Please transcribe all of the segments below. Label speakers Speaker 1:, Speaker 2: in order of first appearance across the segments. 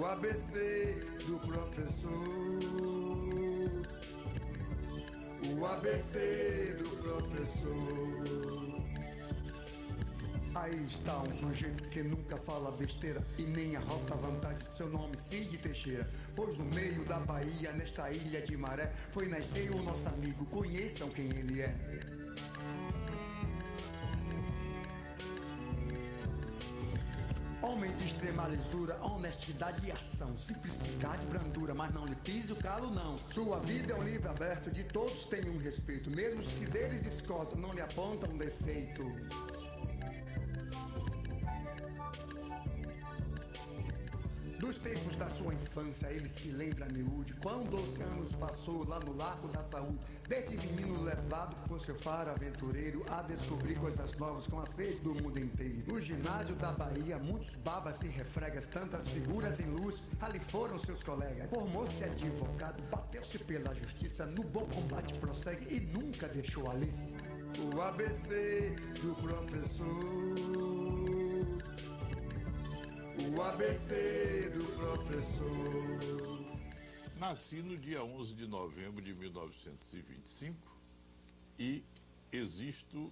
Speaker 1: ABC do professor. O ABC do professor. Aí está um sujeito que nunca fala besteira e nem arrota vantagem. Seu nome Cid Teixeira. Pois no meio da Bahia, nesta ilha de Maré, foi nascer o nosso amigo. Conheçam quem ele é. Homem de extrema lisura, honestidade e ação, simplicidade, brandura, mas não lhe pise o calo não. Sua vida é um livro aberto, de todos tem um respeito, mesmo os que deles discordam, não lhe apontam defeito. Dos tempos da sua infância ele se lembra miúde, quando 12 anos passou lá no Largo da Saúde. Desde menino levado por seu faro aventureiro a descobrir coisas novas com a sede do mundo inteiro. No ginásio da Bahia, muitos babas e refregas, tantas figuras em luz, ali foram seus colegas. Formou-se advogado, bateu-se pela justiça, no bom combate prossegue e nunca deixou a liça. O ABC do professor. O ABC do professor.
Speaker 2: Nasci no dia 11 de novembro de 1925 e existo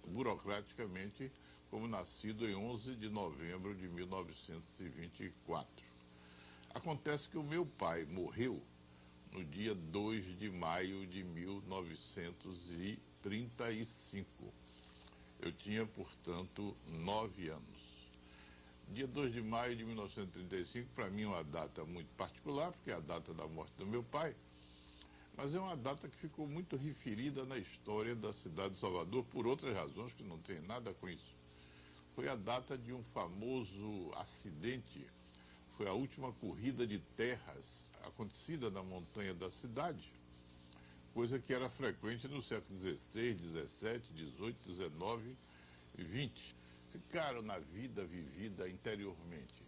Speaker 2: burocraticamente como nascido em 11 de novembro de 1924. Acontece que o meu pai morreu no dia 2 de maio de 1935. Eu tinha, portanto, 9 anos. Dia 2 de maio de 1935, para mim é uma data muito particular, porque é a data da morte do meu pai, mas é uma data que ficou muito referida na história da cidade de Salvador, por outras razões que não tem nada com isso. Foi a data de um famoso acidente, foi a última corrida de terras acontecida na montanha da cidade, coisa que era frequente no século XVI, XVII, XVIII, XIX e XX. Ficaram na vida vivida interiormente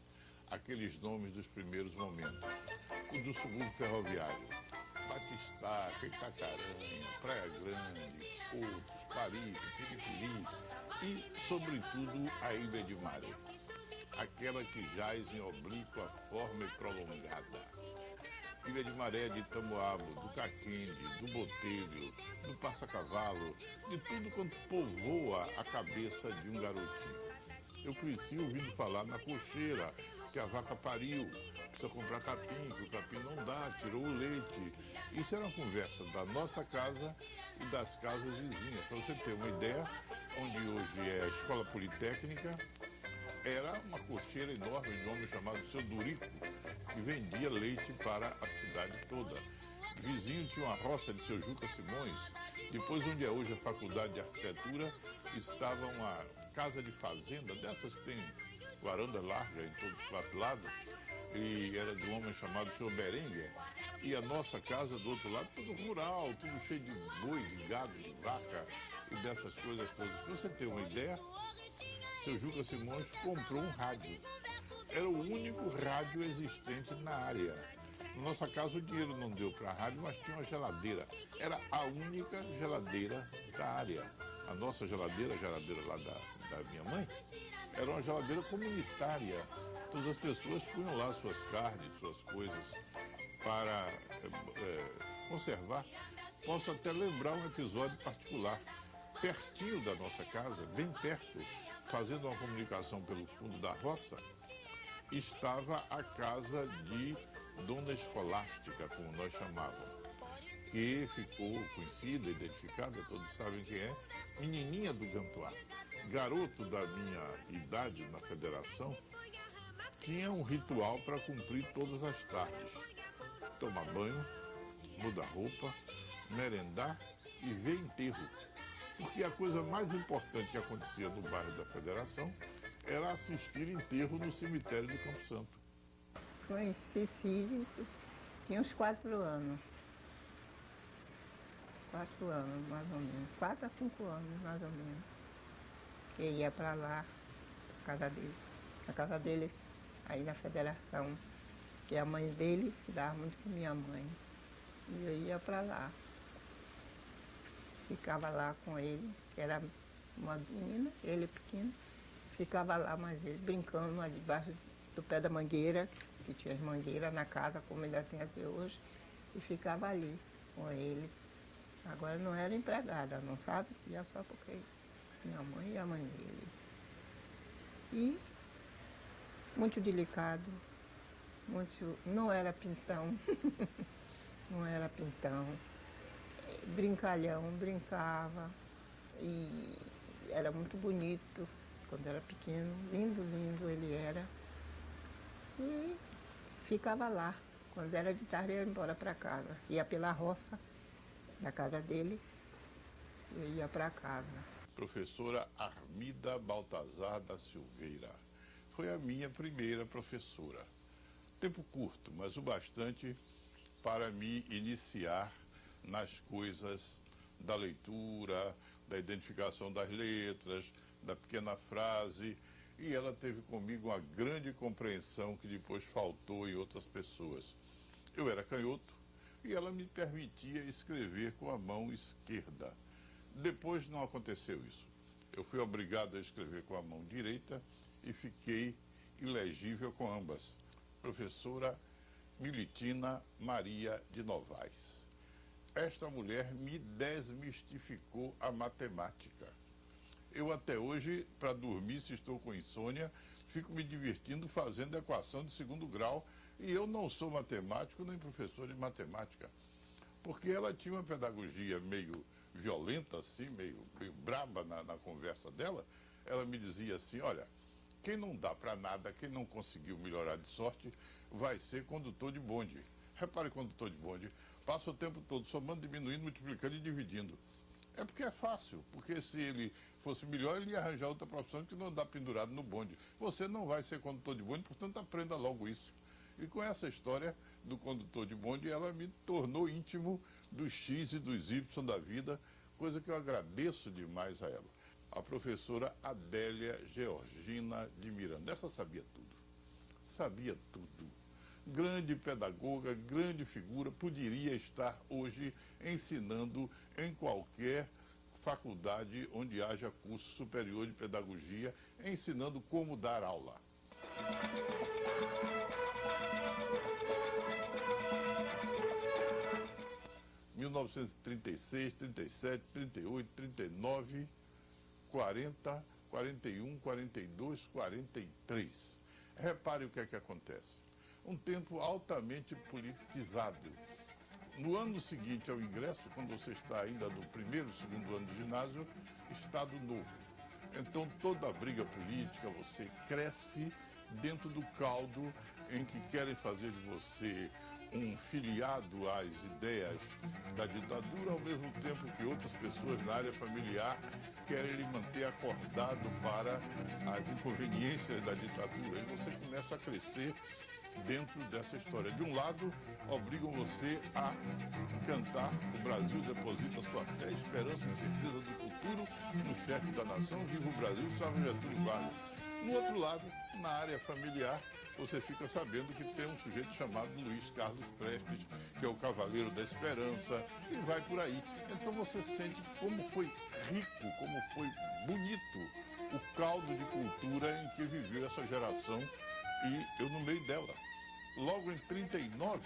Speaker 2: aqueles nomes dos primeiros momentos. O do subúrbio ferroviário, Batistaca, Itacaranha, Praia Grande, Coutos, Paripe, Piripiri e, sobretudo, a Ilha de Maré, aquela que jaz em oblíqua forma e prolongada. Ilha de Maré, de Tamoabo, do Caquende, do Botelho, do Passa-Cavalo, de tudo quanto povoa a cabeça de um garotinho. Eu cresci ouvindo falar na cocheira, que a vaca pariu, precisa comprar capim, que o capim não dá, tirou o leite. Isso era uma conversa da nossa casa e das casas vizinhas. Para você ter uma ideia, onde hoje é a Escola Politécnica, era uma cocheira enorme de um homem chamado Seu Durico, que vendia leite para a cidade toda. Vizinho tinha uma roça de Seu Juca Simões. Depois, onde é hoje a Faculdade de Arquitetura, estava uma casa de fazenda, dessas que tem varanda larga em todos os 4 lados, e era de um homem chamado Seu Berenguer. E a nossa casa do outro lado, tudo rural, tudo cheio de boi, de gado, de vaca e dessas coisas todas. Para você ter uma ideia, Seu Juca Simões comprou um rádio. Era o único rádio existente na área. Na nossa casa o dinheiro não deu para a rádio, mas tinha uma geladeira. Era a única geladeira da área. A nossa geladeira, a geladeira lá da minha mãe, era uma geladeira comunitária. Todas as pessoas punham lá suas carnes, suas coisas para conservar. Posso até lembrar um episódio particular. Pertinho da nossa casa, bem perto, fazendo uma comunicação pelo fundo da roça, estava a casa de Dona Escolástica, como nós chamávamos, que ficou conhecida, identificada, todos sabem quem é, menininha do Gantuá. Garoto da minha idade na federação, tinha um ritual para cumprir todas as tardes. Tomar banho, mudar roupa, merendar e ver enterro. Porque a coisa mais importante que acontecia no bairro da Federação era assistir enterro no cemitério de Campo Santo.
Speaker 3: Conheci Cid, tinha uns 4 anos. 4 anos, mais ou menos. 4 a 5 anos, mais ou menos. Que ia para lá, a casa dele. A casa dele, aí na Federação. Que a mãe dele se dava muito com minha mãe. E eu ia para lá. Ficava lá com ele, que era uma menina, ele pequeno. Ficava lá, mas ele brincando lá debaixo do pé da mangueira, que tinha as mangueiras na casa, como ainda tem até hoje, e ficava ali com ele. Agora não era empregada, não sabe? Ia só porque minha mãe e a mãe dele. E muito delicado, muito, não era pintão, não era pintão, brincalhão, brincava e era muito bonito quando era pequeno, lindo, lindo ele era. E ficava lá, quando era de tarde eu ia embora para casa, ia pela roça da casa dele, eu ia para casa.
Speaker 2: Professora Armida Baltazar da Silveira. Foi a minha primeira professora. Tempo curto, mas o bastante para me iniciar nas coisas da leitura, da identificação das letras, da pequena frase. E ela teve comigo uma grande compreensão que depois faltou em outras pessoas. Eu era canhoto e ela me permitia escrever com a mão esquerda. Depois não aconteceu isso. Eu fui obrigado a escrever com a mão direita e fiquei ilegível com ambas. Professora Militina Maria de Novaes. Esta mulher me desmistificou a matemática. Eu até hoje, para dormir, se estou com insônia, fico me divertindo fazendo equação de segundo grau e eu não sou matemático nem professor de matemática. Porque ela tinha uma pedagogia meio violenta, assim, meio braba na conversa dela. Ela me dizia assim, olha, quem não dá para nada, quem não conseguiu melhorar de sorte, vai ser condutor de bonde. Repare, condutor de bonde, passa o tempo todo somando, diminuindo, multiplicando e dividindo. É porque é fácil, porque se ele fosse melhor, ele ia arranjar outra profissão que não andar pendurado no bonde. Você não vai ser condutor de bonde, portanto aprenda logo isso. E com essa história do condutor de bonde, ela me tornou íntimo dos X e dos Y da vida, coisa que eu agradeço demais a ela. A professora Adélia Georgina de Miranda. Essa sabia tudo. Sabia tudo. Grande pedagoga, grande figura, poderia estar hoje ensinando em qualquer faculdade onde haja curso superior de pedagogia, ensinando como dar aula. 1936, 37, 38, 39, 40, 41, 42, 43. Repare o que é que acontece. Um tempo altamente politizado. No ano seguinte ao ingresso, quando você está ainda no primeiro, segundo ano de ginásio, Estado Novo. Então toda a briga política, você cresce dentro do caldo em que querem fazer de você um filiado às ideias da ditadura, ao mesmo tempo que outras pessoas na área familiar querem lhe manter acordado para as inconveniências da ditadura. E você começa a crescer dentro dessa história. De um lado, obrigam você a cantar "O Brasil deposita sua fé, esperança e certeza do futuro no chefe da nação, viva o Brasil, salve Getúlio Vargas". No outro lado, na área familiar, você fica sabendo que tem um sujeito chamado Luiz Carlos Prestes, que é o Cavaleiro da Esperança, e vai por aí. Então você sente como foi rico, como foi bonito o caldo de cultura em que viveu essa geração, e eu no meio dela. Logo em 39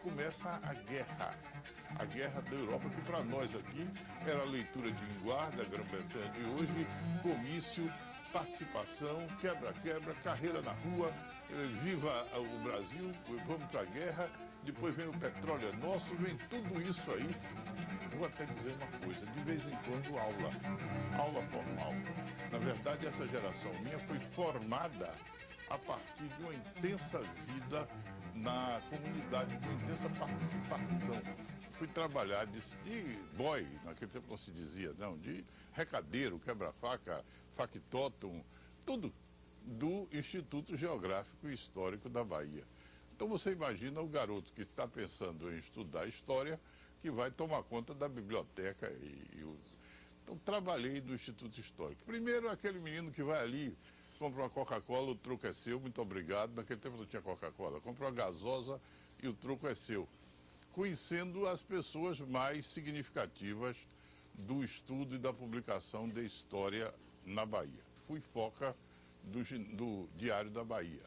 Speaker 2: começa a guerra da Europa, que para nós aqui era a leitura de Ingvar, da Grã-Bretanha de hoje, comício, participação, quebra-quebra, carreira na rua, viva o Brasil, vamos para a guerra, depois vem o petróleo é nosso, vem tudo isso aí. Vou até dizer uma coisa, de vez em quando aula formal. Na verdade, essa geração minha foi formada a partir de uma intensa vida na comunidade, de uma intensa participação. Fui trabalhar de boy, naquele tempo não se dizia, não, de recadeiro, quebra-faca, factotum, tudo do Instituto Geográfico e Histórico da Bahia. Então você imagina o garoto que está pensando em estudar história, que vai tomar conta da biblioteca. Então trabalhei no Instituto Histórico. Primeiro aquele menino que vai ali, compra uma Coca-Cola, o troco é seu, muito obrigado. Naquele tempo não tinha Coca-Cola, compra uma gasosa e o troco é seu. Conhecendo as pessoas mais significativas do estudo e da publicação de história na Bahia. Fui foca do Diário da Bahia.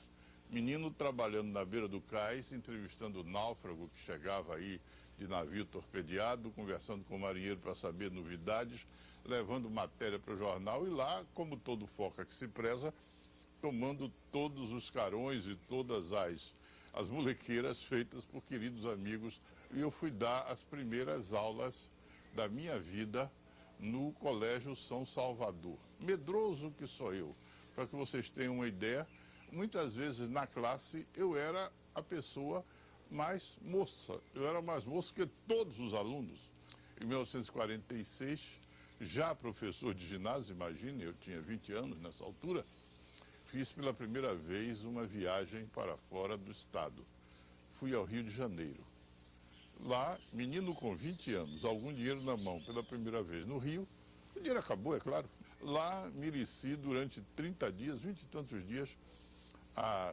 Speaker 2: menino trabalhando na beira do cais, entrevistando o náufrago que chegava aí de navio torpedeado, conversando com o marinheiro para saber novidades, levando matéria para o jornal e lá, como todo foca que se preza, tomando todos os carões e todas as molequeiras feitas por queridos amigos. E eu fui dar as primeiras aulas da minha vida no Colégio São Salvador. Medroso que sou eu, para que vocês tenham uma ideia, muitas vezes na classe eu era a pessoa mais moça. Eu era mais moço que todos os alunos. Em 1946, já professor de ginásio, imagine, eu tinha 20 anos nessa altura, fiz pela primeira vez uma viagem para fora do estado. Fui ao Rio de Janeiro. Lá, menino com 20 anos, algum dinheiro na mão pela primeira vez no Rio, o dinheiro acabou, é claro. Lá, mereci durante 30 dias, 20 e tantos dias,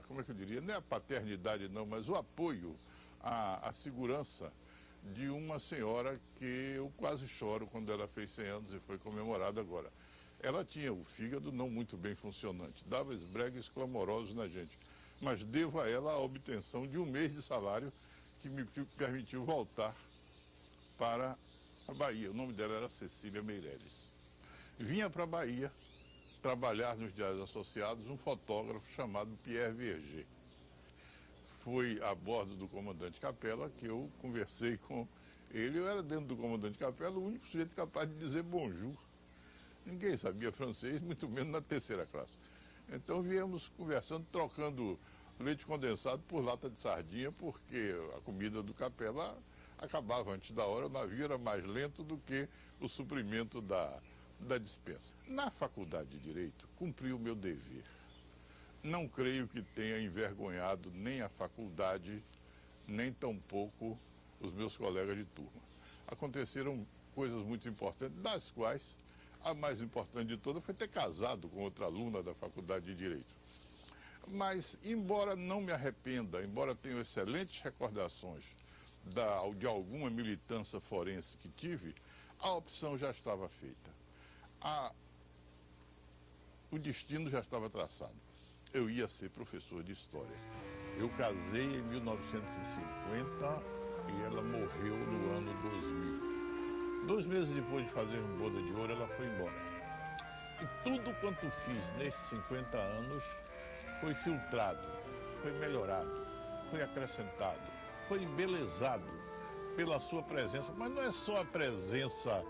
Speaker 2: como é que eu diria, não é a paternidade não, mas o apoio, a segurança de uma senhora que eu quase choro quando ela fez 100 anos e foi comemorada agora. Ela tinha o fígado não muito bem funcionante, dava esbregues clamorosos na gente, mas devo a ela a obtenção de 1 mês de salário que me permitiu voltar para a Bahia. O nome dela era Cecília Meireles. Vinha para a Bahia trabalhar nos Diários Associados um fotógrafo chamado Pierre Verger. Foi a bordo do comandante Capela que eu conversei com ele. Eu era dentro do comandante Capela o único sujeito capaz de dizer bonjour. Ninguém sabia francês, muito menos na terceira classe. Então viemos conversando, trocando leite condensado por lata de sardinha, porque a comida do Capela acabava antes da hora, o navio era mais lento do que o suprimento da dispensa. Na faculdade de Direito, cumpri o meu dever. Não creio que tenha envergonhado nem a faculdade, nem tampouco os meus colegas de turma. Aconteceram coisas muito importantes, das quais a mais importante de todas foi ter casado com outra aluna da faculdade de Direito. Mas, embora não me arrependa, embora tenha excelentes recordações de alguma militância forense que tive, a opção já estava feita. O destino já estava traçado. Eu ia ser professor de História. Eu casei em 1950 e ela morreu no ano 2000. 2 meses depois de fazer uma boda de ouro, ela foi embora. E tudo quanto fiz nesses 50 anos foi filtrado, foi melhorado, foi acrescentado, foi embelezado pela sua presença. Mas não é só a presença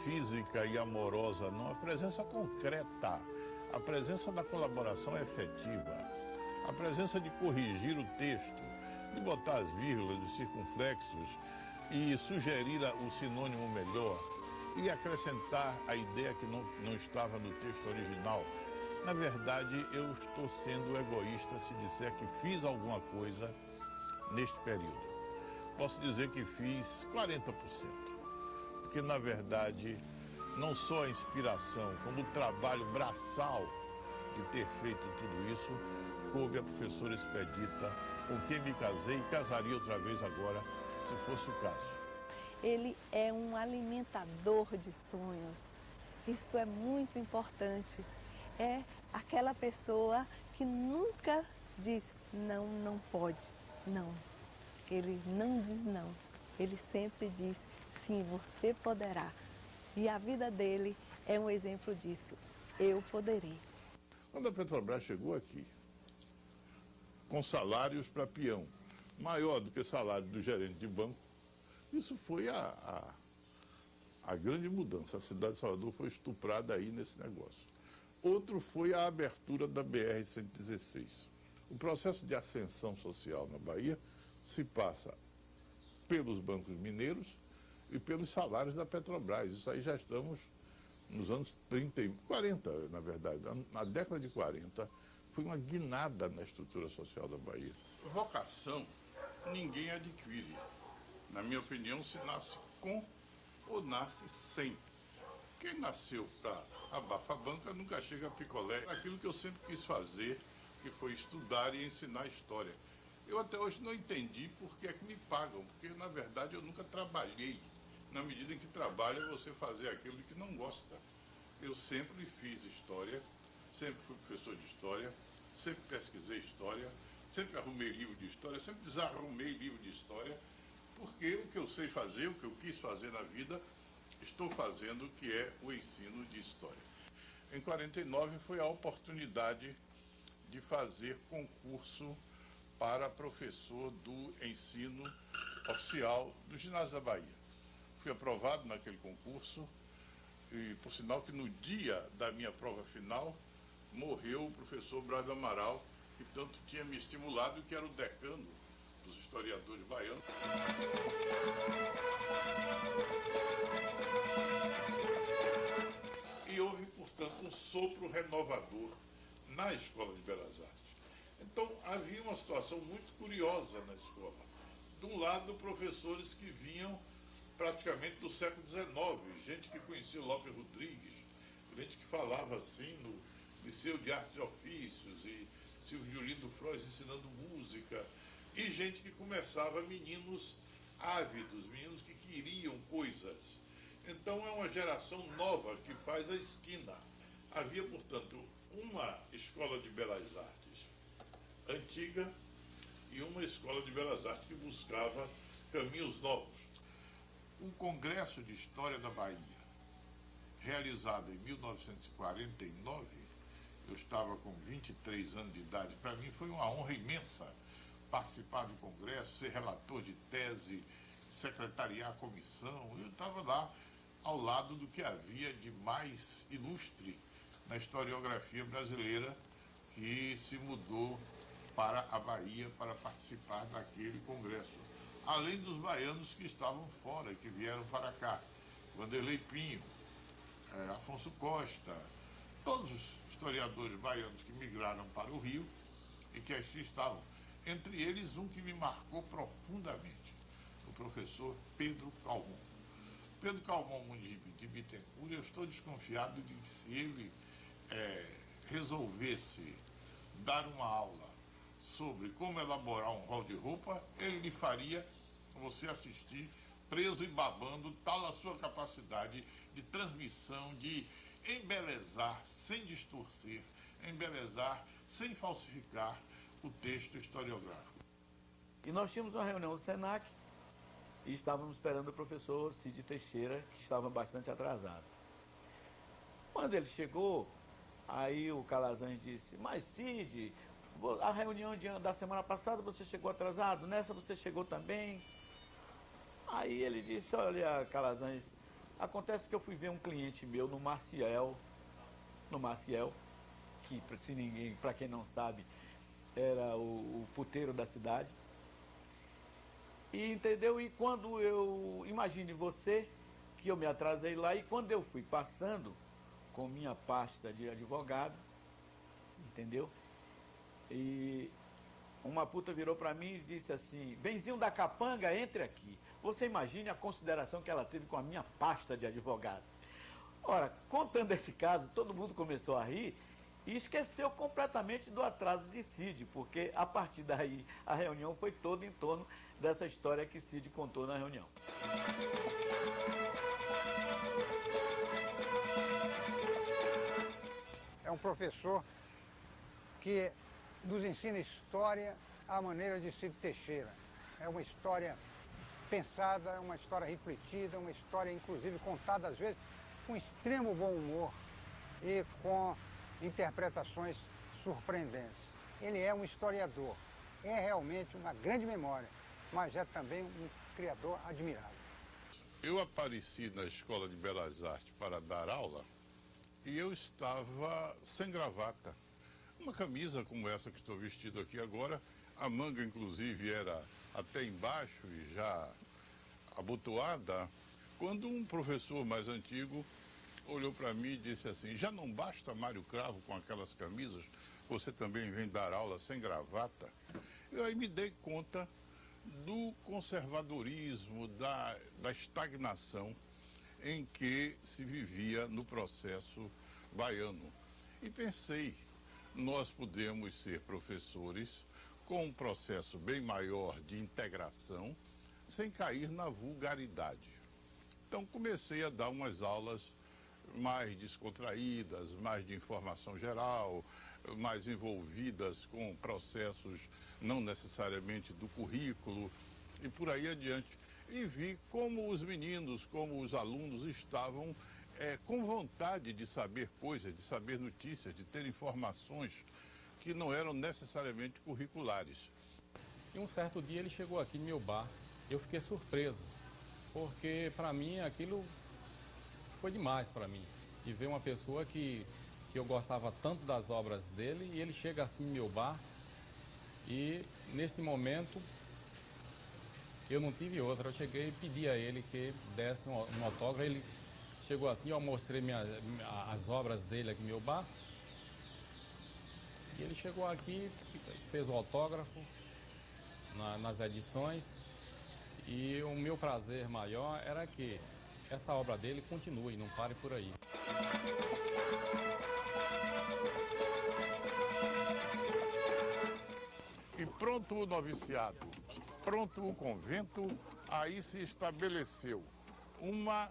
Speaker 2: física e amorosa, não, a presença concreta, a presença da colaboração efetiva, a presença de corrigir o texto, de botar as vírgulas, os circunflexos e sugerir o sinônimo melhor e acrescentar a ideia que não estava no texto original. Na verdade, eu estou sendo egoísta se disser que fiz alguma coisa neste período. Posso dizer que fiz 40%, porque na verdade não só a inspiração, como o trabalho braçal de ter feito tudo isso, coube a professora Expedita, com quem me casei e casaria outra vez agora, se fosse o caso.
Speaker 4: Ele é um alimentador de sonhos. Isto é muito importante. É aquela pessoa que nunca diz não, não pode, não. Ele não diz não. Ele sempre diz sim, você poderá. E a vida dele é um exemplo disso. Eu poderei.
Speaker 2: Quando a Petrobras chegou aqui, com salários para peão, maior do que o salário do gerente de banco, isso foi a grande mudança. A cidade de Salvador foi estuprada aí nesse negócio. Outro foi a abertura da BR-116. O processo de ascensão social na Bahia se passa pelos bancos mineiros e pelos salários da Petrobras. Isso aí já estamos nos anos 30 e 40, na verdade. Na década de 40, foi uma guinada na estrutura social da Bahia. Vocação, ninguém adquire. Na minha opinião, se nasce com ou nasce sem. Quem nasceu para abafar a banca nunca chega a picolé. Aquilo que eu sempre quis fazer, que foi estudar e ensinar história. Eu até hoje não entendi por que é que me pagam, porque na verdade eu nunca trabalhei. Na medida em que trabalha, você fazer aquilo de que não gosta. Eu sempre fiz história, sempre fui professor de história, sempre pesquisei história, sempre arrumei livro de história, sempre desarrumei livro de história, porque o que eu sei fazer, o que eu quis fazer na vida, estou fazendo, que é o ensino de história. Em 49 foi a oportunidade de fazer concurso para professor do ensino oficial do Ginásio da Bahia. Fui aprovado naquele concurso e, por sinal, que no dia da minha prova final, morreu o professor Braz Amaral, que tanto tinha me estimulado e que era o decano dos historiadores baianos. E houve, portanto, um sopro renovador na Escola de Belas Artes. Então, havia uma situação muito curiosa na escola. De um lado, professores que vinham praticamente do século XIX, gente que conhecia o Lopes Rodrigues, gente que falava assim no Liceu de Artes e Ofícios, e Silvio Lindo Frois ensinando música, e gente que começava, meninos ávidos, meninos que queriam coisas. Então é uma geração nova que faz a esquina. Havia, portanto, uma escola de belas artes antiga e uma escola de belas artes que buscava caminhos novos. O Congresso de História da Bahia, realizado em 1949, eu estava com 23 anos de idade, para mim foi uma honra imensa participar do Congresso, ser relator de tese, secretariar a comissão. Eu estava lá ao lado do que havia de mais ilustre na historiografia brasileira, que se mudou para a Bahia para participar daquele congresso. Além dos baianos que estavam fora, que vieram para cá. Vanderlei Pinho, Afonso Costa, todos os historiadores baianos que migraram para o Rio e que aqui estavam. Entre eles, um que me marcou profundamente, o professor Pedro Calmon. Pedro Calmon Muniz de Bittencourt, eu estou desconfiado de que se ele resolvesse dar uma aula sobre como elaborar um rol de roupa, ele lhe faria você assistir preso e babando, tal a sua capacidade de transmissão, de embelezar sem distorcer, embelezar sem falsificar o texto historiográfico.
Speaker 5: E nós tínhamos uma reunião do SENAC e estávamos esperando o professor Cid Teixeira, que estava bastante atrasado. Quando ele chegou, aí o Calazans disse: mas Cid, a reunião da semana passada você chegou atrasado, nessa você chegou também. Aí ele disse: olha, Calazans, acontece que eu fui ver um cliente meu no Maciel, que, para quem não sabe, era o puteiro da cidade. E entendeu? E quando imagine você, que eu me atrasei lá, e quando eu fui passando com minha pasta de advogado, entendeu? E uma puta virou para mim e disse assim: Benzinho da Capanga, entre aqui. Você imagine a consideração que ela teve com a minha pasta de advogado. Ora, contando esse caso, todo mundo começou a rir e esqueceu completamente do atraso de Cid, porque a partir daí a reunião foi toda em torno dessa história que Cid contou na reunião.
Speaker 6: É um professor que nos ensina história à maneira de Cid Teixeira. É uma história pensada, uma história refletida, uma história inclusive contada às vezes com extremo bom humor e com interpretações surpreendentes. Ele é um historiador, é realmente uma grande memória, mas é também um criador admirável.
Speaker 2: Eu apareci na Escola de Belas Artes para dar aula e eu estava sem gravata. Uma camisa como essa que estou vestido aqui agora, a manga inclusive era até embaixo e já abotoada, quando um professor mais antigo olhou para mim e disse assim: já não basta Mário Cravo com aquelas camisas, você também vem dar aula sem gravata? Eu aí me dei conta do conservadorismo, da estagnação em que se vivia no processo baiano. E pensei, nós podemos ser professores com um processo bem maior de integração, sem cair na vulgaridade. Então comecei a dar umas aulas mais descontraídas, mais de informação geral, mais envolvidas com processos não necessariamente do currículo e por aí adiante. E vi como os meninos, como os alunos estavam com vontade de saber coisas, de saber notícias, de ter informações que não eram necessariamente curriculares.
Speaker 7: E um certo dia ele chegou aqui no meu bar, eu fiquei surpreso, porque para mim aquilo foi demais para mim. E ver uma pessoa que eu gostava tanto das obras dele, e ele chega assim no meu bar, e neste momento eu não tive outra. Eu cheguei e pedi a ele que desse um autógrafo. Ele chegou assim, eu mostrei as obras dele aqui no meu bar, e ele chegou aqui, fez o autógrafo nas edições, e o meu prazer maior era que essa obra dele continue, não pare por aí.
Speaker 2: E pronto o noviciado, pronto o convento, aí se estabeleceu uma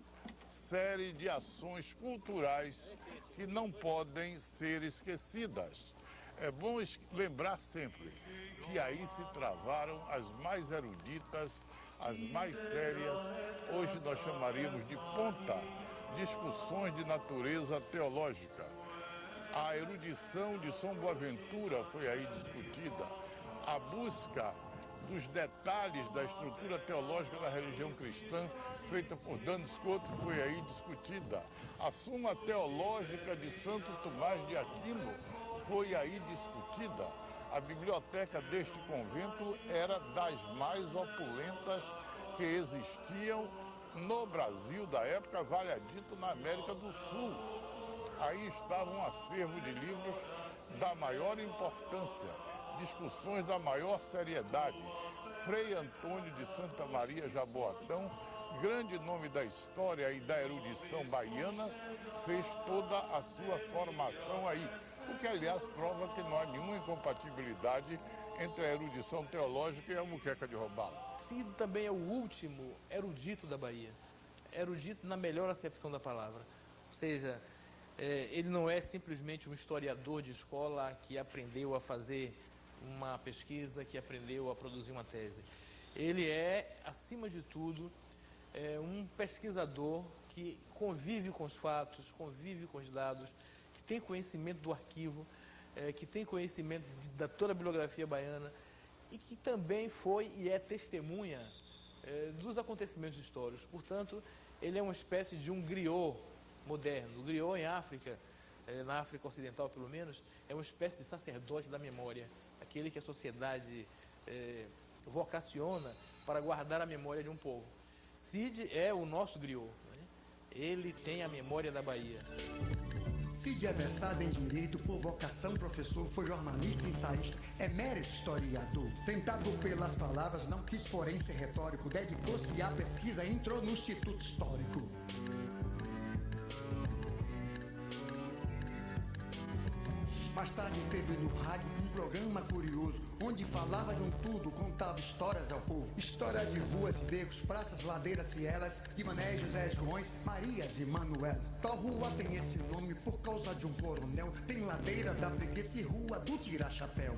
Speaker 2: série de ações culturais que não podem ser esquecidas. É bom lembrar sempre que aí se travaram as mais eruditas, as mais sérias, hoje nós chamaríamos de ponta, discussões de natureza teológica. A erudição de São Boaventura foi aí discutida, a busca dos detalhes da estrutura teológica da religião cristã, feita por Duns Scotus, foi aí discutida. A Suma Teológica de Santo Tomás de Aquino foi aí discutida. A biblioteca deste convento era das mais opulentas que existiam no Brasil da época, vale a dito, na América do Sul. Aí estava um acervo de livros da maior importância, discussões da maior seriedade. Frei Antônio de Santa Maria Jaboatão, grande nome da história e da erudição baiana, fez toda a sua formação aí. O que, aliás, prova que não há nenhuma incompatibilidade entre a erudição teológica e a muqueca de robalo.
Speaker 8: Cid também é o último erudito da Bahia. Erudito na melhor acepção da palavra. Ou seja, ele não é simplesmente um historiador de escola que aprendeu a fazer uma pesquisa, que aprendeu a produzir uma tese. Ele é, acima de tudo, um pesquisador que convive com os fatos, convive com os dados, que tem conhecimento do arquivo, que tem conhecimento da toda a bibliografia baiana e que também foi e é testemunha dos acontecimentos históricos. Portanto, ele é uma espécie de um griot moderno. O griot em África, na África Ocidental pelo menos, é uma espécie de sacerdote da memória, aquele que a sociedade vocaciona para guardar a memória de um povo. Cid é o nosso griot, né? Ele tem a memória da Bahia.
Speaker 1: Cid é versado em direito, por vocação professor, foi jornalista, ensaísta, emérito historiador. Tentado pelas palavras, não quis porém ser retórico, dedicou-se à pesquisa e entrou no Instituto Histórico. Mais tarde teve no rádio um programa curioso, onde falava de um tudo, contava histórias ao povo. Histórias de ruas e becos, praças, ladeiras, vielas, de Mané, José, Joões, Marias e Manuelas. Tal rua tem esse nome por causa de um coronel, tem ladeira da Preguiça e rua do Tira-Chapéu.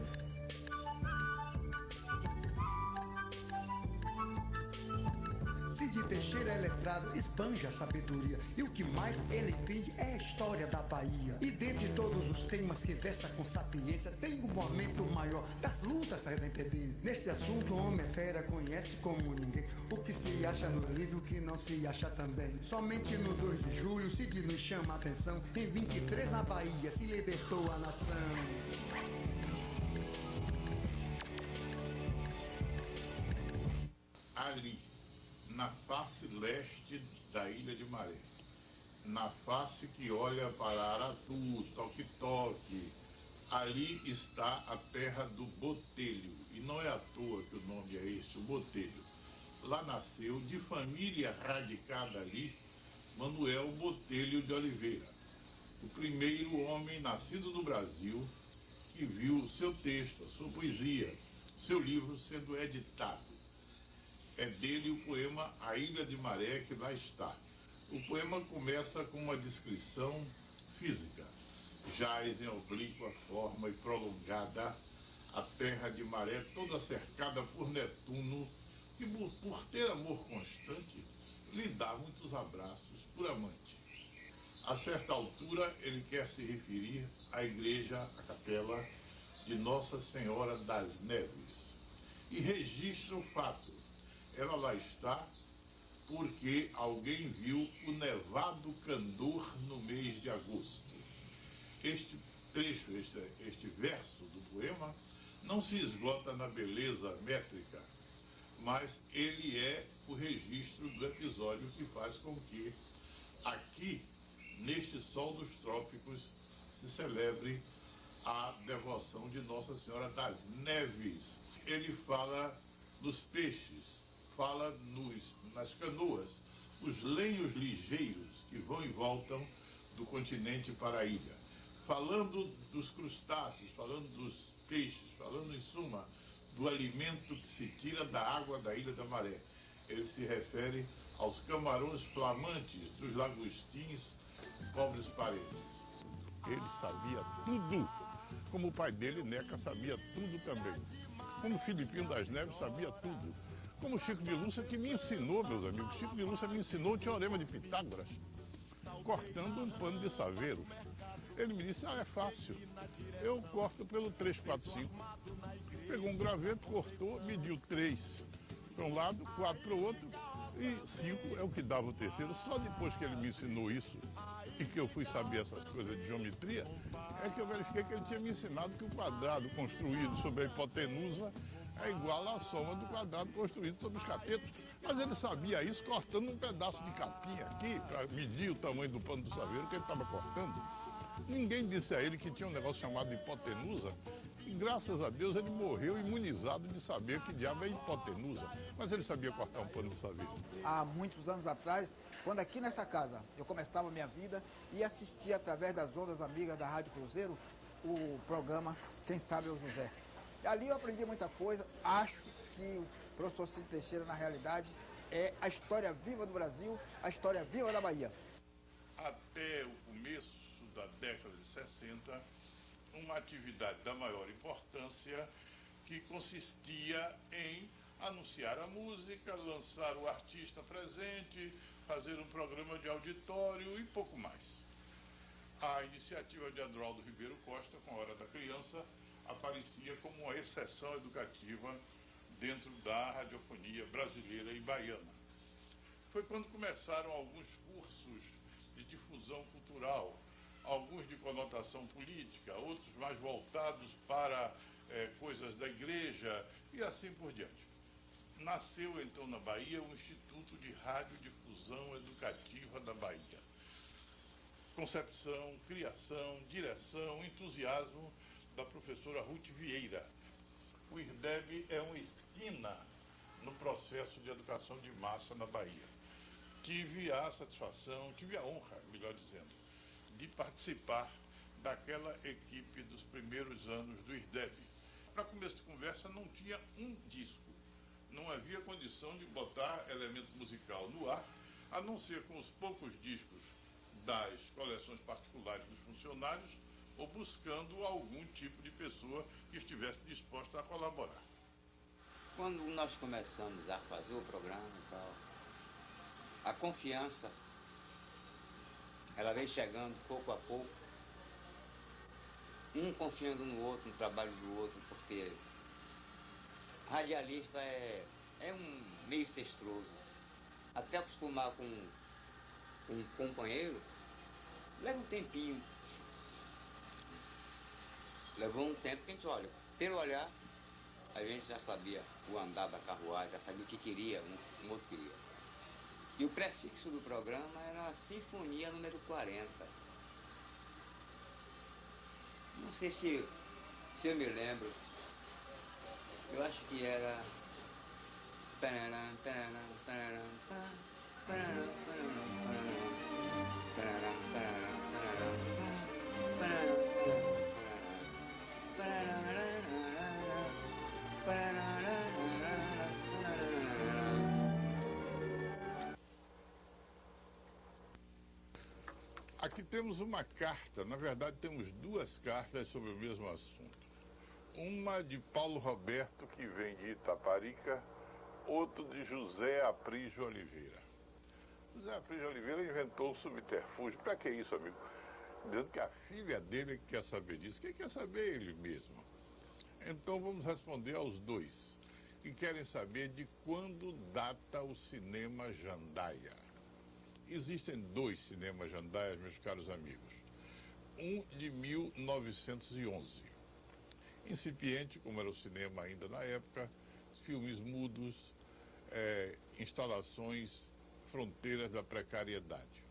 Speaker 1: Cid Teixeira é letrado, esbanja a sabedoria, e o que mais ele entende é a história da Bahia. E dentre todos os temas que versa com sapiência, tem um momento maior das lutas da independência. Neste assunto, o homem é fera, conhece como ninguém o que se acha no livro, o que não se acha também. Somente no 2 de julho, Cid nos chama a atenção, em 23 na Bahia se libertou a nação.
Speaker 2: Ali, na face leste da Ilha de Maré, na face que olha para Aratu, Toque-Toque, ali está a terra do Botelho. E não é à toa que o nome é esse, o Botelho. Lá nasceu, de família radicada ali, Manuel Botelho de Oliveira, o primeiro homem nascido no Brasil que viu seu texto, a sua poesia, seu livro sendo editado. É dele o poema A Ilha de Maré, que lá está. O poema começa com uma descrição física. jaz em oblíqua forma e prolongada a terra de Maré, toda cercada por Netuno, que por ter amor constante, lhe dá muitos abraços por amante. A certa altura, ele quer se referir à igreja, à capela de Nossa Senhora das Neves, e registra o fato. Ela lá está porque alguém viu o nevado candor no mês de agosto. Este trecho, este verso do poema, não se esgota na beleza métrica, mas ele é o registro do episódio que faz com que aqui, neste sol dos trópicos, se celebre a devoção de Nossa Senhora das Neves. Ele fala dos peixes, fala nas canoas, os lenhos ligeiros que vão e voltam do continente para a ilha. Falando dos crustáceos, falando dos peixes, falando em suma do alimento que se tira da água da Ilha da Maré. Ele se refere aos camarões flamantes dos lagostins, pobres parentes. Ele sabia tudo, como o pai dele, Neca, sabia tudo também. Como Filipinho das Neves sabia tudo. Como Chico de Lúcia, que me ensinou, meus amigos. Chico de Lúcia me ensinou o teorema de Pitágoras, cortando um pano de saveiros. Ele me disse, é fácil, eu corto pelo 345. Pegou um graveto, cortou, mediu 3 para um lado, 4 para o outro, e 5 é o que dava o terceiro. Só depois que ele me ensinou isso, e que eu fui saber essas coisas de geometria, é que eu verifiquei que ele tinha me ensinado que o quadrado construído sobre a hipotenusa é igual à soma do quadrado construído sobre os catetos. Mas ele sabia isso cortando um pedaço de capim aqui, para medir o tamanho do pano do saveiro que ele estava cortando. Ninguém disse a ele que tinha um negócio chamado hipotenusa, e graças a Deus ele morreu imunizado de saber que diabo é hipotenusa. Mas ele sabia cortar um pano de saveiro.
Speaker 9: Há muitos anos atrás, quando aqui nessa casa eu começava a minha vida e assistia através das ondas amigas da Rádio Cruzeiro o programa Quem Sabe é o José. E ali eu aprendi muita coisa. Acho que o professor Cid Teixeira, na realidade, é a história viva do Brasil, a história viva da Bahia.
Speaker 2: Até o começo da década de 60, uma atividade da maior importância que consistia em anunciar a música, lançar o artista presente, fazer um programa de auditório e pouco mais. A iniciativa de Adroaldo Ribeiro Costa, com a Hora da Criança, aparecia como uma exceção educativa dentro da radiofonia brasileira e baiana. Foi quando começaram alguns cursos de difusão cultural, alguns de conotação política, outros mais voltados para coisas da igreja e assim por diante. Nasceu então na Bahia o Instituto de Radiodifusão Educativa da Bahia. Concepção, criação, direção, entusiasmo da professora Ruth Vieira. O IRDEB é uma esquina no processo de educação de massa na Bahia. Tive a satisfação, tive a honra, melhor dizendo, de participar daquela equipe dos primeiros anos do IRDEB. Para começo de conversa, não tinha um disco. Não havia condição de botar elemento musical no ar, a não ser com os poucos discos das coleções particulares dos funcionários ou buscando algum tipo de pessoa que estivesse disposta a colaborar.
Speaker 10: Quando nós começamos a fazer o programa e tal, a confiança, ela vem chegando pouco a pouco, um confiando no outro, no trabalho do outro, porque radialista é um meio incestuoso. Até acostumar com um companheiro, leva um tempinho. Levou um tempo que a gente olha. Pelo olhar, a gente já sabia o andar da carruagem, já sabia o que queria, um outro queria. E o prefixo do programa era a Sinfonia número 40. Não sei se eu me lembro. Eu acho que era...
Speaker 2: Aqui temos uma carta, na verdade temos duas cartas sobre o mesmo assunto. Uma de Paulo Roberto, que vem de Itaparica, outro de José Aprígio Oliveira. José Aprígio Oliveira inventou o subterfúgio. Para que isso, amigo? Dizendo que a filha dele quer saber disso. Quem quer saber? Ele mesmo. Então vamos responder aos dois, que querem saber de quando data o cinema Jandaia. Existem dois cinemas Jandaias, meus caros amigos. Um de 1911. Incipiente, como era o cinema ainda na época, filmes mudos, instalações, fronteiras da precariedade.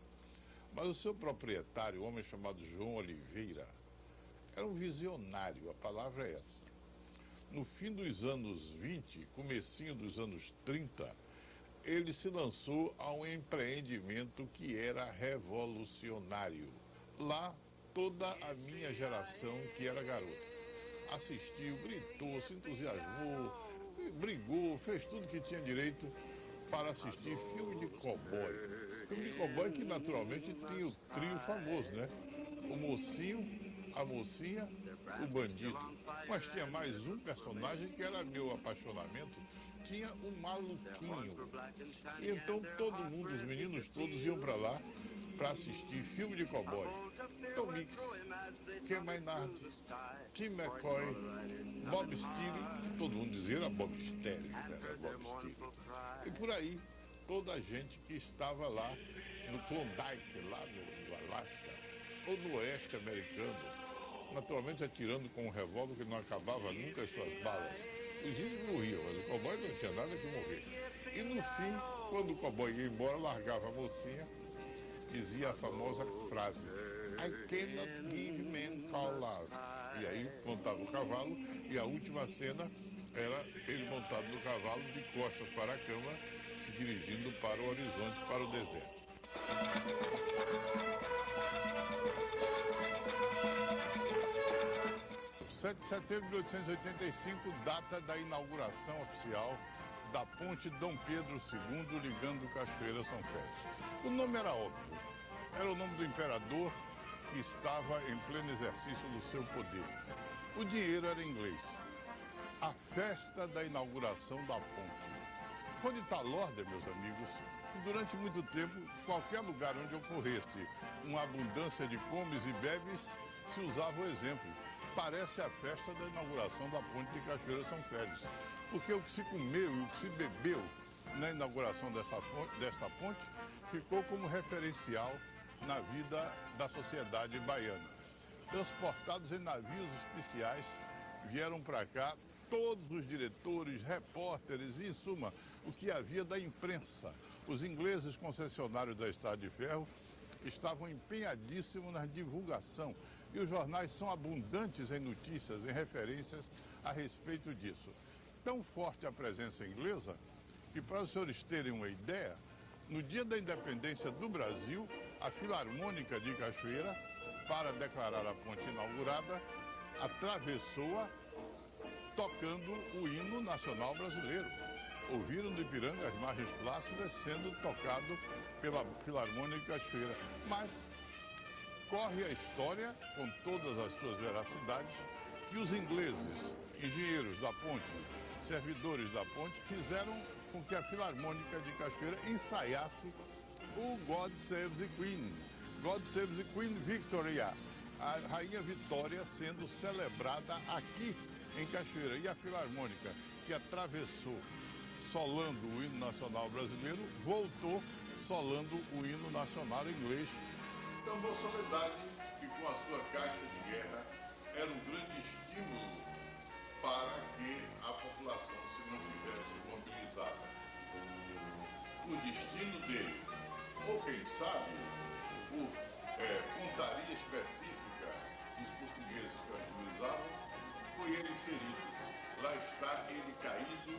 Speaker 2: Mas o seu proprietário, um homem chamado João Oliveira, era um visionário, a palavra é essa. No fim dos anos 20, comecinho dos anos 30, ele se lançou a um empreendimento que era revolucionário. Lá, toda a minha geração, que era garota, assistiu, gritou, se entusiasmou, brigou, fez tudo que tinha direito para assistir filme de cowboy. Filme de cowboy que naturalmente tinha o trio famoso, né? O mocinho, a mocinha, o bandido. Mas tinha mais um personagem que era meu apaixonamento, tinha o maluquinho. E então todo mundo, os meninos todos iam para lá para assistir filme de cowboy. Tom Mix, Ken Maynard, Tim McCoy, Bob Steele, que todo mundo dizia era Bob Sterling, né? Bob Steele. E por aí, toda a gente que estava lá no Klondike, lá no Alasca, ou no oeste americano, naturalmente atirando com um revólver que não acabava nunca as suas balas. Os índios morriam, mas o cowboy não tinha nada que morrer. E no fim, quando o cowboy ia embora, largava a mocinha, dizia a famosa frase: I cannot give men call love. E aí montava o cavalo, e a última cena era ele montado no cavalo, de costas para a cama, se dirigindo para o horizonte, para o deserto. 7 de setembro de 1885, data da inauguração oficial da ponte Dom Pedro II, ligando Cachoeira a São Félix. O nome era óbvio, era o nome do imperador que estava em pleno exercício do seu poder. O dinheiro era inglês. A festa da inauguração da ponte foi de tal ordem, meus amigos, que durante muito tempo, qualquer lugar onde ocorresse uma abundância de comes e bebes, se usava o exemplo. Parece a festa da inauguração da ponte de Cachoeira São Félix, porque o que se comeu e o que se bebeu na inauguração dessa ponte ficou como referencial na vida da sociedade baiana. Transportados em navios especiais, vieram para cá todos os diretores, repórteres e, em suma, o que havia da imprensa. Os ingleses concessionários da Estrada de Ferro estavam empenhadíssimos na divulgação e os jornais são abundantes em notícias, em referências a respeito disso. Tão forte a presença inglesa que, para os senhores terem uma ideia, no dia da independência do Brasil, a Filarmônica de Cachoeira, para declarar a ponte inaugurada, atravessou-a tocando o hino nacional brasileiro. Ouviram do Ipiranga as margens plácidas sendo tocado pela Filarmônica de Cachoeira. Mas corre a história, com todas as suas veracidades, que os ingleses, engenheiros da ponte, servidores da ponte, fizeram com que a Filarmônica de Cachoeira ensaiasse o God Save the Queen. God Save the Queen Victoria, a Rainha Vitória sendo celebrada aqui em Cachoeira. E a Filarmônica, que atravessou solando o hino nacional brasileiro, voltou solando o hino nacional inglês. Tambor Soledade, que com a sua caixa de guerra era um grande estímulo para que a população se mantivesse mobilizada. O destino dele, ou quem sabe, por pontaria específica dos portugueses que o utilizavam, foi ele ferido. Lá está ele caído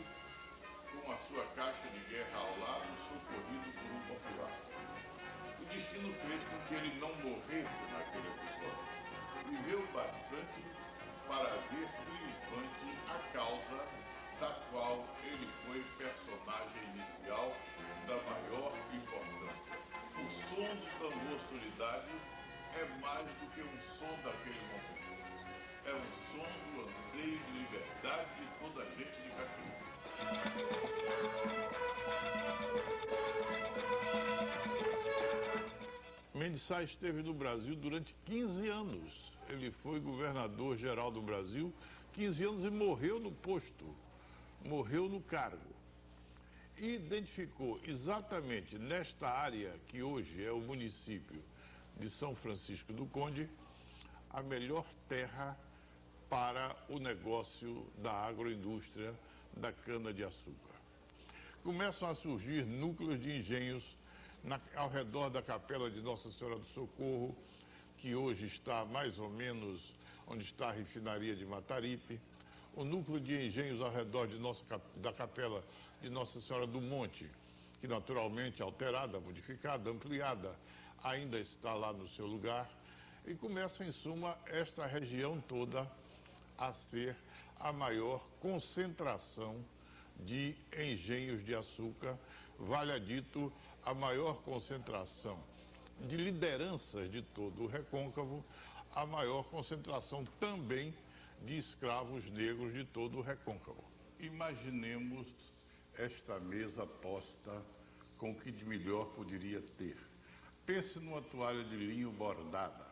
Speaker 2: com a sua caixa de guerra ao lado, socorrido por um popular. O destino fez com que ele não morresse naquele episódio. Viveu bastante para ver triunfante a causa da qual ele foi personagem inicial da maior importância. O som do tambor Soledade é mais do que um som daquele momento. É um som do anseio de liberdade de toda a gente de Cachoeira. Mendes Sá esteve no Brasil durante 15 anos. Ele foi governador-geral do Brasil 15 anos e morreu no posto, morreu no cargo. E identificou exatamente nesta área que hoje é o município de São Francisco do Conde, a melhor terra para o negócio da agroindústria da cana-de-açúcar. Começam a surgir núcleos de engenhos ao redor da capela de Nossa Senhora do Socorro, que hoje está mais ou menos onde está a refinaria de Mataripe, o núcleo de engenhos ao redor da capela de Nossa Senhora do Monte, que naturalmente alterada, modificada, ampliada, ainda está lá no seu lugar, e começa, em suma, esta região toda a ser a maior concentração de engenhos de açúcar, valha dito, a maior concentração de lideranças de todo o Recôncavo, a maior concentração também de escravos negros de todo o Recôncavo. Imaginemos esta mesa posta com o que de melhor poderia ter. Pense numa toalha de linho bordada.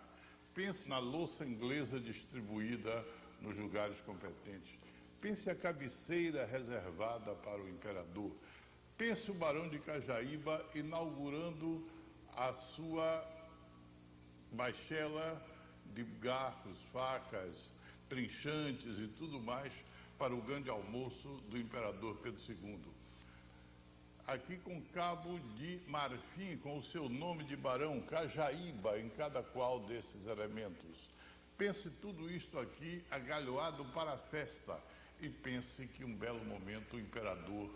Speaker 2: Pense na louça inglesa distribuída nos lugares competentes. Pense a cabeceira reservada para o imperador. Pense o Barão de Cajaíba inaugurando a sua baixela de garfos, facas, trinchantes e tudo mais para o grande almoço do imperador Pedro II. Aqui com cabo de marfim, com o seu nome de barão, Cajaíba, em cada qual desses elementos. Pense tudo isto aqui agalhoado para a festa e pense que um belo momento o imperador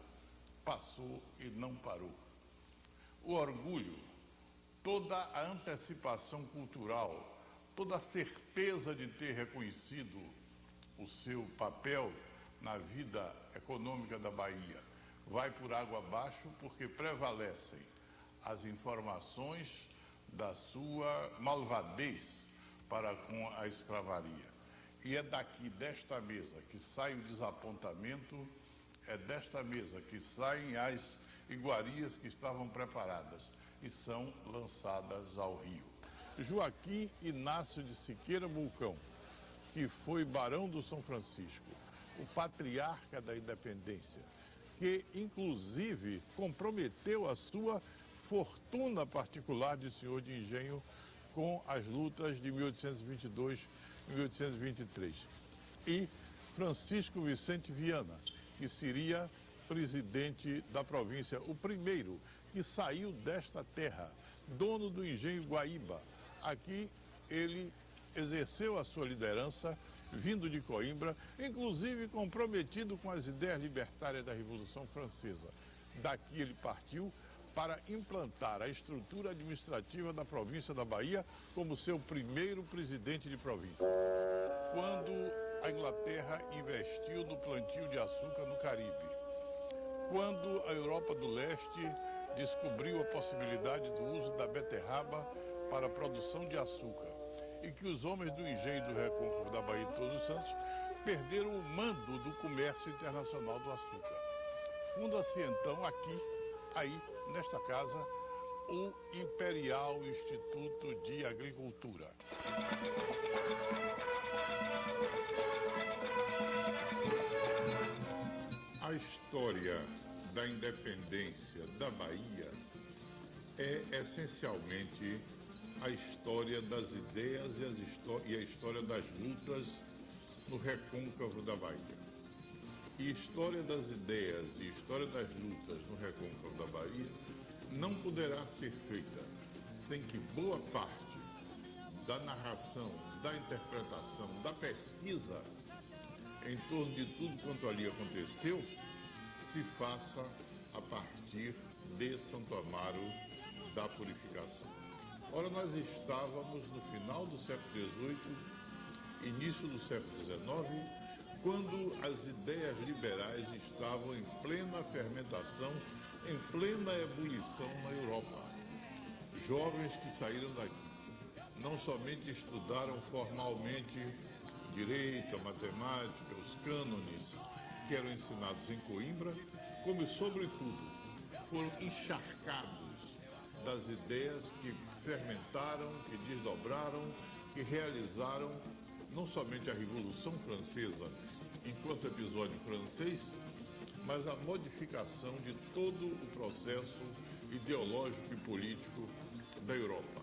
Speaker 2: passou e não parou. O orgulho, toda a antecipação cultural, toda a certeza de ter reconhecido o seu papel na vida econômica da Bahia, vai por água abaixo porque prevalecem as informações da sua malvadez para com a escravaria. E é daqui, desta mesa, que sai o desapontamento, é desta mesa que saem as iguarias que estavam preparadas e são lançadas ao rio. Joaquim Inácio de Siqueira Bulcão, que foi barão do São Francisco, o patriarca da independência, que inclusive comprometeu a sua fortuna particular de senhor de engenho com as lutas de 1822 e 1823. E Francisco Vicente Viana, que seria presidente da província, o primeiro que saiu desta terra, dono do engenho Guaíba. Aqui ele exerceu a sua liderança, vindo de Coimbra, inclusive comprometido com as ideias libertárias da Revolução Francesa. Daqui ele partiu para implantar a estrutura administrativa da província da Bahia como seu primeiro presidente de província. Quando a Inglaterra investiu no plantio de açúcar no Caribe, quando a Europa do Leste descobriu a possibilidade do uso da beterraba para a produção de açúcar, e que os homens do engenho do Recôncavo da Bahia de Todos os Santos perderam o mando do comércio internacional do açúcar. Funda-se então aqui, aí, nesta casa, o Imperial Instituto de Agricultura. A história da independência da Bahia é essencialmente a história das ideias e a história das lutas no Recôncavo da Bahia. E história das ideias e história das lutas no Recôncavo da Bahia não poderá ser feita sem que boa parte da narração, da interpretação, da pesquisa em torno de tudo quanto ali aconteceu se faça a partir de Santo Amaro da Purificação. Ora, nós estávamos no final do século XVIII, início do século XIX, quando as ideias liberais estavam em plena fermentação, em plena ebulição na Europa. Jovens que saíram daqui, não somente estudaram formalmente direito, a matemática, os cânones que eram ensinados em Coimbra, como, sobretudo, foram encharcados das ideias que fermentaram, que desdobraram, que realizaram não somente a Revolução Francesa enquanto episódio francês, mas a modificação de todo o processo ideológico e político da Europa.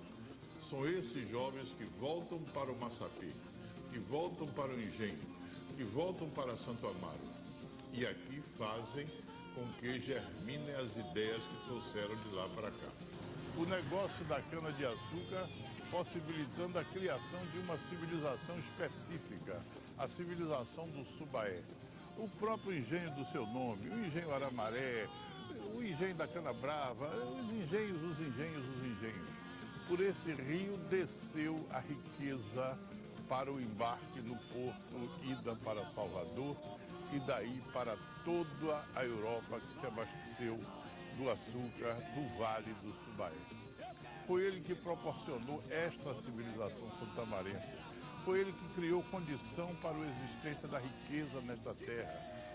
Speaker 2: São esses jovens que voltam para o Massapê, que voltam para o Engenho, que voltam para Santo Amaro e aqui fazem com que germinem as ideias que trouxeram de lá para cá. O negócio da cana-de-açúcar possibilitando a criação de uma civilização específica, a civilização do Subaé. O próprio engenho do seu nome, o engenho Aramaré, o engenho da Cana Brava, os engenhos. Por esse rio desceu a riqueza para o embarque no porto, ida para Salvador e daí para toda a Europa que se abasteceu do açúcar do Vale do Subaé. Foi ele que proporcionou esta civilização santamarense. Foi ele que criou condição para a existência da riqueza nesta terra,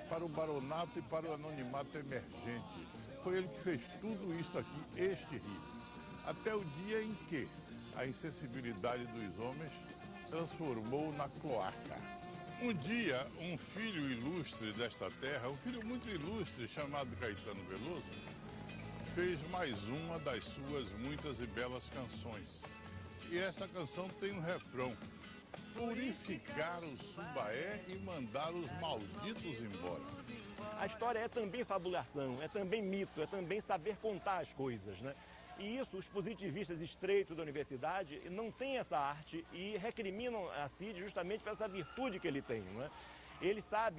Speaker 2: para o baronato e para o anonimato emergente. Foi ele que fez tudo isso aqui, este rio. Até o dia em que a insensibilidade dos homens transformou na cloaca. Um dia, um filho ilustre desta terra, um filho muito ilustre chamado Caetano Veloso, fez mais uma das suas muitas e belas canções. E essa canção tem um refrão: purificar o Subaé e mandar os malditos embora.
Speaker 11: A história é também fabulação, é também mito, é também saber contar as coisas, né? E isso, os positivistas estreitos da universidade não têm essa arte e recriminam a Cid justamente por essa virtude que ele tem, não é?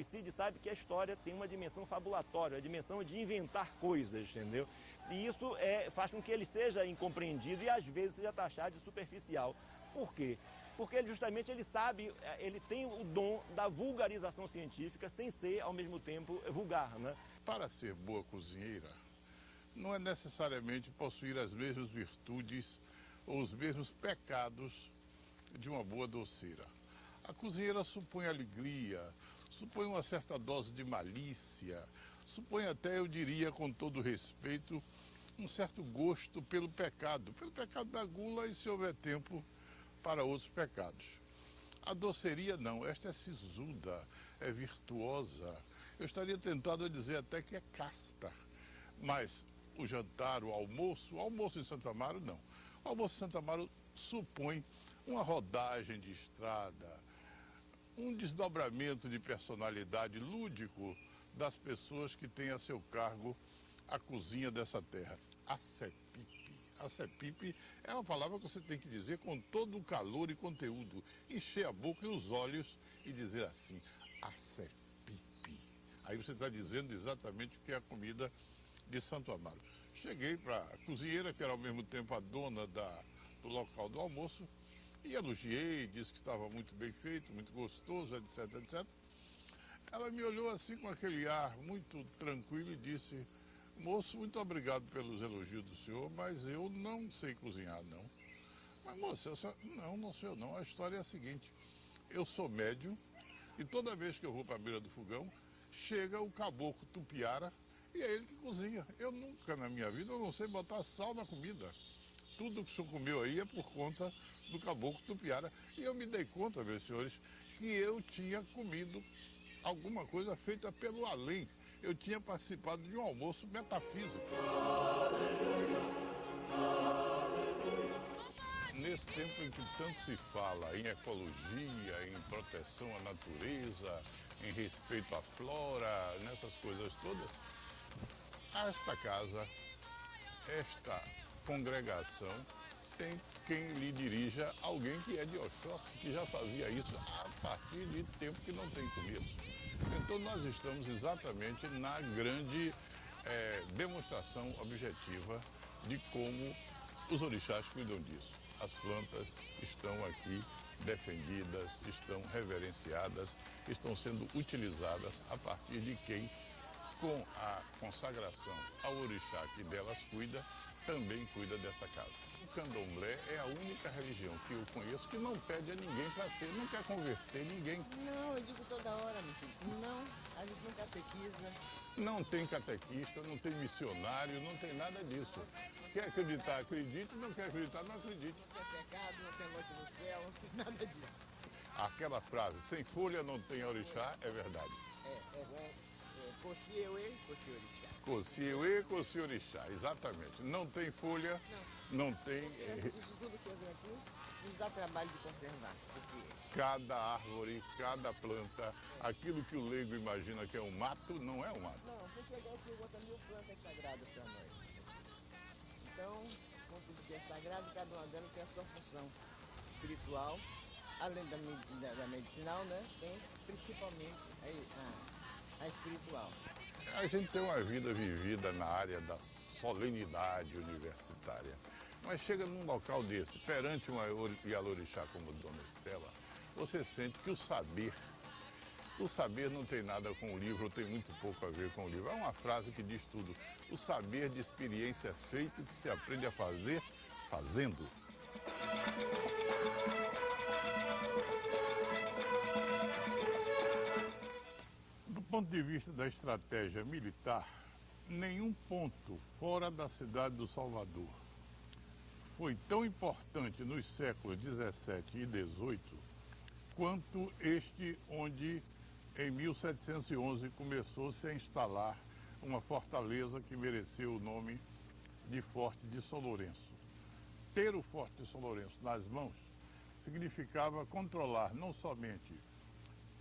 Speaker 11: Cid sabe que a história tem uma dimensão fabulatória, a dimensão de inventar coisas, entendeu? E isso faz com que ele seja incompreendido e às vezes seja taxado de superficial. Por quê? Porque ele sabe, ele tem o dom da vulgarização científica sem ser, ao mesmo tempo, vulgar, né?
Speaker 2: Para ser boa cozinheira, não é necessariamente possuir as mesmas virtudes ou os mesmos pecados de uma boa doceira. A cozinheira supõe alegria, supõe uma certa dose de malícia, supõe até, eu diria, com todo respeito, um certo gosto pelo pecado da gula e, se houver tempo, para outros pecados. A doceria não, esta é sisuda, é virtuosa. Eu estaria tentado a dizer até que é casta. Mas o jantar, o almoço em Santo Amaro, não. O almoço em Santo Amaro supõe uma rodagem de estrada, um desdobramento de personalidade lúdico das pessoas que têm a seu cargo a cozinha dessa terra. Acepipe. Acepipe é uma palavra que você tem que dizer com todo o calor e conteúdo, encher a boca e os olhos e dizer assim, acepipe. Aí você está dizendo exatamente o que é a comida de Santo Amaro. Cheguei para a cozinheira, que era ao mesmo tempo a dona do local do almoço, e elogiei, disse que estava muito bem feito, muito gostoso, etc, etc. Ela me olhou assim com aquele ar muito tranquilo e disse, moço, muito obrigado pelos elogios do senhor, mas eu não sei cozinhar, não. Mas, moça, não sei eu não. A história é a seguinte, eu sou médium e toda vez que eu vou para a beira do fogão, chega o caboclo Tupiara e é ele que cozinha. Eu nunca na minha vida, eu não sei botar sal na comida. Tudo que o senhor comeu aí é por conta do caboclo Tupiara. E eu me dei conta, meus senhores, que eu tinha comido alguma coisa feita pelo além. Eu tinha participado de um almoço metafísico. Nesse tempo em que tanto se fala em ecologia, em proteção à natureza, em respeito à flora, nessas coisas todas, esta casa, esta congregação, tem quem lhe dirija alguém que é de Oxóssi, que já fazia isso a partir de tempo que não tem comidos. Então nós estamos exatamente na grande demonstração objetiva de como os orixás cuidam disso. As plantas estão aqui defendidas, estão reverenciadas, estão sendo utilizadas a partir de quem, com a consagração ao orixá que delas cuida, também cuida dessa casa. candomblé é a única religião que eu conheço que não pede a ninguém para ser, não quer converter ninguém.
Speaker 12: Não, eu digo toda hora, meu filho. Não, a gente não catequiza.
Speaker 2: Não tem catequista, não tem missionário, não tem nada disso. Quer acreditar, acredite, não quer acreditar, não acredite.
Speaker 12: Não tem pecado, não tem noite no céu, não tem nada disso.
Speaker 2: Aquela frase, sem folha não tem orixá, é verdade.
Speaker 12: Cossieuê, Cossiorixá.
Speaker 2: Cossieuê, Cossiorixá, exatamente. Não tem folha, não tem...
Speaker 12: Isso tudo que eu venho aqui nos dá trabalho de conservar. Porque...
Speaker 2: Cada árvore, cada planta, aquilo que o leigo imagina que é um mato, não é um mato.
Speaker 12: Não, você chegou aqui e botar 1000 plantas sagradas para nós. Então, com tudo que é sagrado, cada uma delas tem a sua função espiritual, além da medicinal, né? Tem principalmente a espiritual.
Speaker 2: A gente tem uma vida vivida na área da solenidade universitária, mas chega num local desse, perante uma Ialorixá como Dona Estela, você sente que o saber não tem nada com o livro, tem muito pouco a ver com o livro. É uma frase que diz tudo. O saber de experiência é feito que se aprende a fazer fazendo. Do ponto de vista da estratégia militar, nenhum ponto fora da cidade do Salvador foi tão importante nos séculos 17 e 18 quanto este onde, em 1711, começou-se a instalar uma fortaleza que mereceu o nome de Forte de São Lourenço. Ter o Forte de São Lourenço nas mãos significava controlar não somente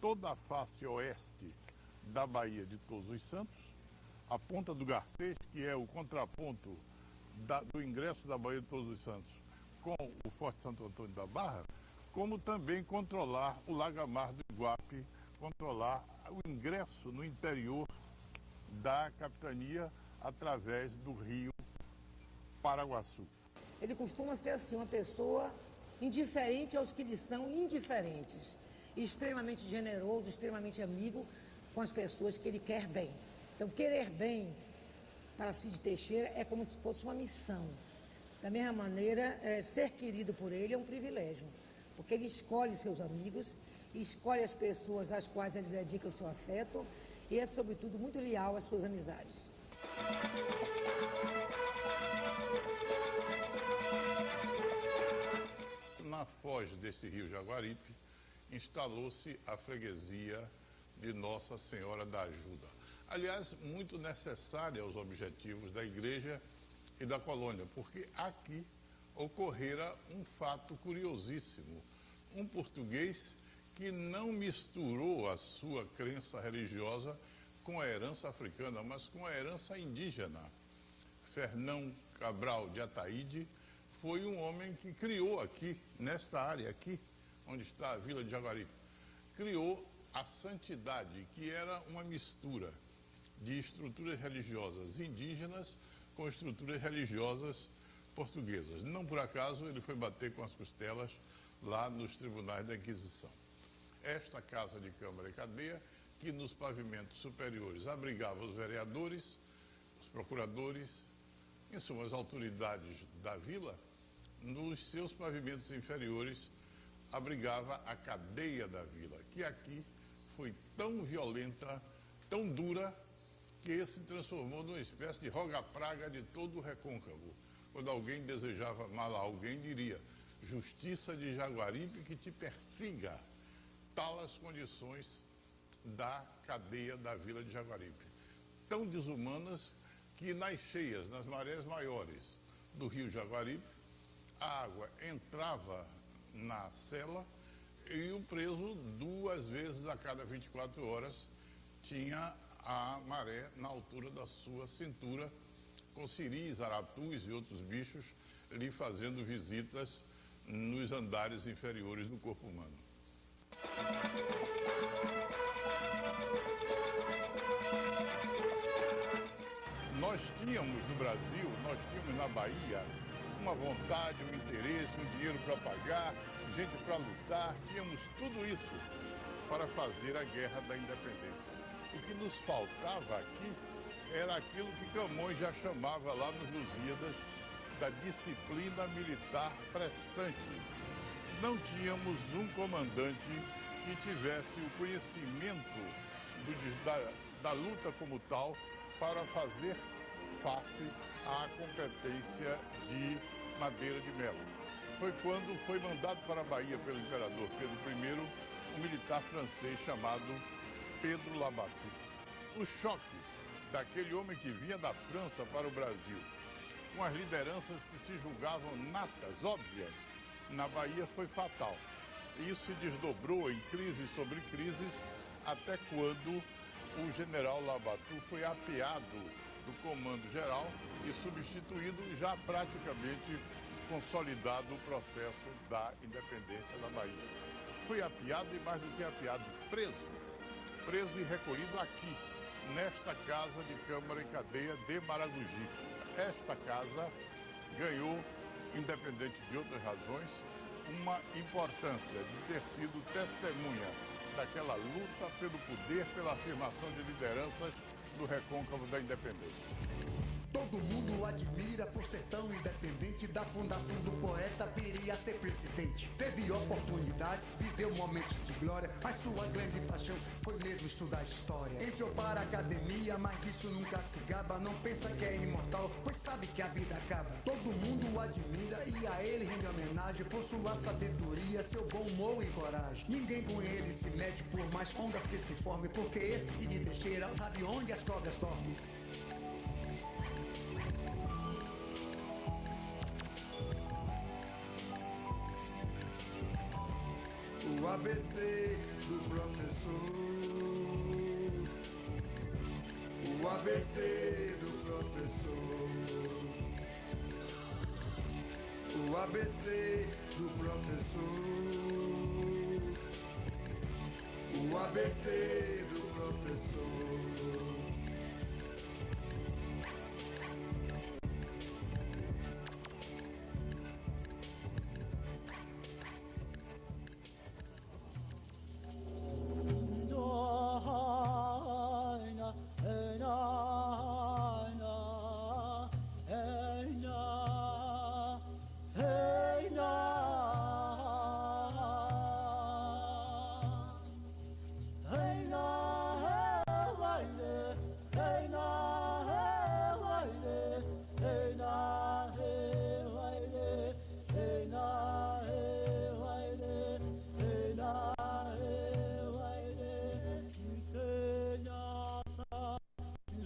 Speaker 2: toda a face oeste da Baía de Todos os Santos, a Ponta do Garcês, que é o contraponto do ingresso da Baía de Todos os Santos com o Forte Santo Antônio da Barra, como também controlar o Lagamar do Iguape, controlar o ingresso no interior da capitania através do rio Paraguaçu.
Speaker 13: Ele costuma ser assim, uma pessoa indiferente aos que lhe são indiferentes, extremamente generoso, extremamente amigo com as pessoas que ele quer bem. Então, querer bem para Cid Teixeira é como se fosse uma missão. Da mesma maneira, ser querido por ele é um privilégio, porque ele escolhe seus amigos, escolhe as pessoas às quais ele dedica o seu afeto e é, sobretudo, muito leal às suas amizades.
Speaker 2: Na foz desse rio Jaguaripe, instalou-se a freguesia de Nossa Senhora da Ajuda. Aliás, muito necessária aos objetivos da igreja e da colônia, porque aqui ocorrera um fato curiosíssimo. Um português que não misturou a sua crença religiosa com a herança africana, mas com a herança indígena. Fernão Cabral de Ataíde foi um homem que criou aqui, nessa área aqui, onde está a Vila de Jaguaripe, criou a santidade, que era uma mistura de estruturas religiosas indígenas com estruturas religiosas portuguesas. Não por acaso ele foi bater com as costelas lá nos tribunais da Inquisição. Esta casa de Câmara e Cadeia, que nos pavimentos superiores abrigava os vereadores, os procuradores, em suma, as autoridades da vila, nos seus pavimentos inferiores abrigava a cadeia da vila, que aqui foi tão violenta, tão dura, que se transformou numa espécie de roga-praga de todo o recôncavo. Quando alguém desejava mal a alguém, diria: Justiça de Jaguaripe que te persiga. Tal as condições da cadeia da Vila de Jaguaripe. Tão desumanas que nas cheias, nas marés maiores do rio Jaguaripe, a água entrava na cela e o preso 2 vezes a cada 24 horas tinha a maré na altura da sua cintura, com siris, aratus e outros bichos lhe fazendo visitas nos andares inferiores do corpo humano. Nós tínhamos no Brasil, nós tínhamos na Bahia, uma vontade, um interesse, um dinheiro para pagar, gente para lutar, tínhamos tudo isso para fazer a guerra da independência. O que nos faltava aqui era aquilo que Camões já chamava lá nos Lusíadas da disciplina militar prestante. Não tínhamos um comandante que tivesse o conhecimento da luta como tal para fazer face à competência de Madeira de Melo. Foi quando foi mandado para a Bahia pelo imperador Pedro I, um militar francês chamado Pedro Labatut. O choque daquele homem que vinha da França para o Brasil, com as lideranças que se julgavam natas, óbvias, na Bahia foi fatal. Isso se desdobrou em crises sobre crises, até quando o general Labatut foi apeado do comando geral e substituído, já praticamente consolidado o processo da independência da Bahia. Foi apeado e, mais do que apeado, preso e recolhido aqui, nesta casa de Câmara e Cadeia de Maragogi. Esta casa ganhou, independente de outras razões, uma importância de ter sido testemunha daquela luta pelo poder, pela afirmação de lideranças do recôncavo da independência.
Speaker 1: Todo mundo o admira por ser tão independente. Da fundação do poeta viria a ser presidente. Teve oportunidades, viveu momentos de glória, mas sua grande paixão foi mesmo estudar história. Entrou para a academia, mas disso nunca se gaba. Não pensa que é imortal, pois sabe que a vida acaba. Todo mundo o admira e a ele rende homenagem por sua sabedoria, seu bom humor e coragem. Ninguém com ele se mete por mais ondas que se formem, porque esse Cid Teixeira sabe onde as cobras dormem. O ABC do professor, o ABC do professor, o ABC do professor, o ABC do professor.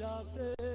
Speaker 14: Love